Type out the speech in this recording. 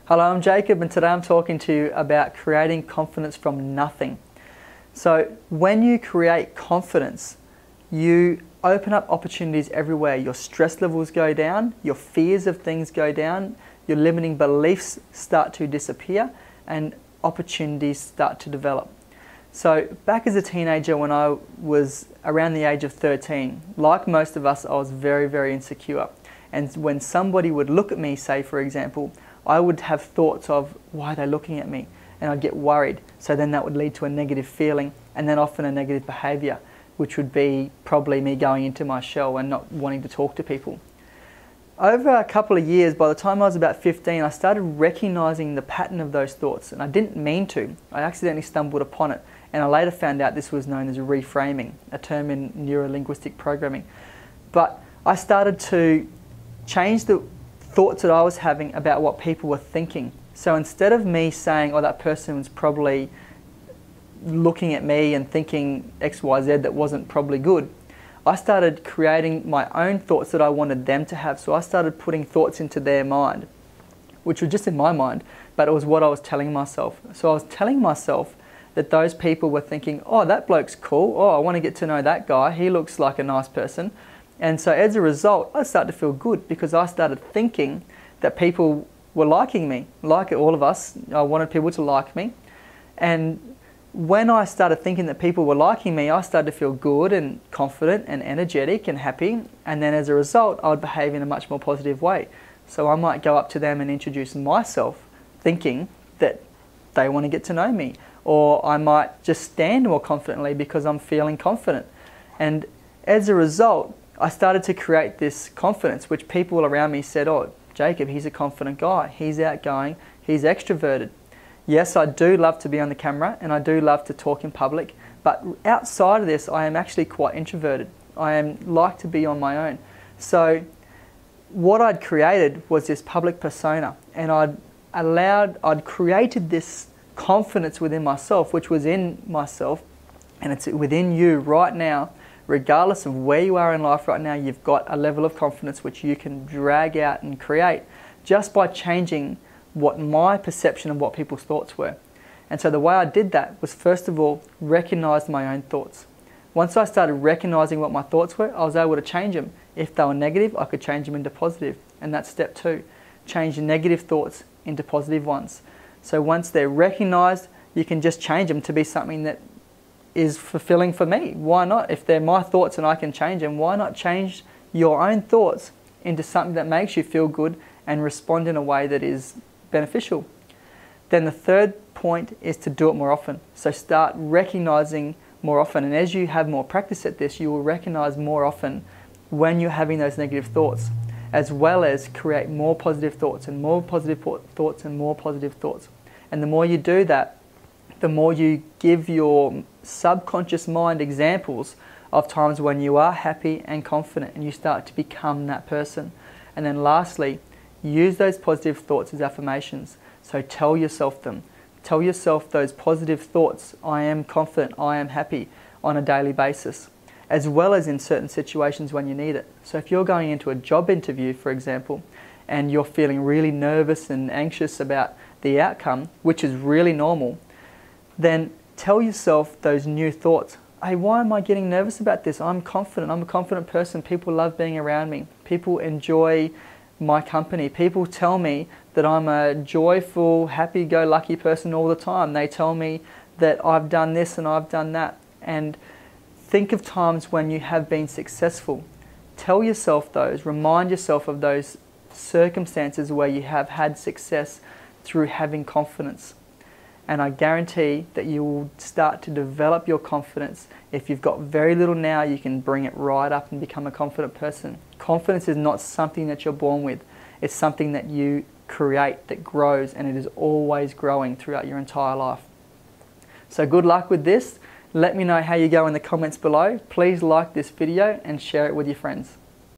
Hello, I'm Jacob, and today I'm talking to you about creating confidence from nothing. So when you create confidence, you open up opportunities everywhere. Your stress levels go down, your fears of things go down, your limiting beliefs start to disappear, and opportunities start to develop. So back as a teenager, when I was around the age of 13, like most of us, I was very, very insecure. And when somebody would look at me, say for example, I would have thoughts of, why are they looking at me? And I'd get worried. So then that would lead to a negative feeling, and then often a negative behaviour, which would be probably me going into my shell and not wanting to talk to people. Over a couple of years, by the time I was about 15, I started recognising the pattern of those thoughts, and I didn't mean to. I accidentally stumbled upon it, and I later found out this was known as reframing, a term in neuro-linguistic programming. But I started to change the thoughts that I was having about what people were thinking. So instead of me saying, oh, that person was probably looking at me and thinking X, Y, Z that wasn't probably good, I started creating my own thoughts that I wanted them to have. So I started putting thoughts into their mind, which were just in my mind, but it was what I was telling myself. So I was telling myself that those people were thinking, oh, that bloke's cool. Oh, I want to get to know that guy. He looks like a nice person. And so as a result, I started to feel good because I started thinking that people were liking me. Like all of us, I wanted people to like me. And when I started thinking that people were liking me, I started to feel good and confident and energetic and happy. And then as a result, I would behave in a much more positive way. So I might go up to them and introduce myself thinking that they want to get to know me. Or I might just stand more confidently because I'm feeling confident. And as a result, I started to create this confidence, which people around me said, oh, Jacob, he's a confident guy. He's outgoing. He's extroverted. Yes, I do love to be on the camera and I do love to talk in public, but outside of this, I am actually quite introverted. I like to be on my own. So what I'd created was this public persona, and I'd created this confidence within myself, which was in myself, and it's within you right now. Regardless of where you are in life right now, you've got a level of confidence which you can drag out and create just by changing what my perception of what people's thoughts were. And so the way I did that was, first of all, recognize my own thoughts. Once I started recognizing what my thoughts were, I was able to change them. If they were negative, I could change them into positive. And that's step 2. Change negative thoughts into positive ones. So once they're recognized, you can just change them to be something that is fulfilling for me. Why not? If they're my thoughts and I can change them, why not change your own thoughts into something that makes you feel good and respond in a way that is beneficial? Then the third point is to do it more often. So start recognizing more often, and as you have more practice at this, you will recognize more often when you're having those negative thoughts, as well as create more positive thoughts and more positive thoughts and more positive thoughts. And the more you do that, the more you give your subconscious mind examples of times when you are happy and confident and you start to become that person. And then lastly, use those positive thoughts as affirmations. So tell yourself them. Tell yourself those positive thoughts, I am confident, I am happy, on a daily basis, as well as in certain situations when you need it. So if you're going into a job interview, for example, and you're feeling really nervous and anxious about the outcome, which is really normal, then tell yourself those new thoughts. Hey, why am I getting nervous about this? I'm confident. I'm a confident person. People love being around me. People enjoy my company. People tell me that I'm a joyful, happy-go-lucky person all the time. They tell me that I've done this and I've done that. And think of times when you have been successful. Tell yourself those. Remind yourself of those circumstances where you have had success through having confidence. And I guarantee that you will start to develop your confidence. If you've got very little now, you can bring it right up and become a confident person. Confidence is not something that you're born with. It's something that you create, that grows, and it is always growing throughout your entire life. So good luck with this. Let me know how you go in the comments below. Please like this video and share it with your friends.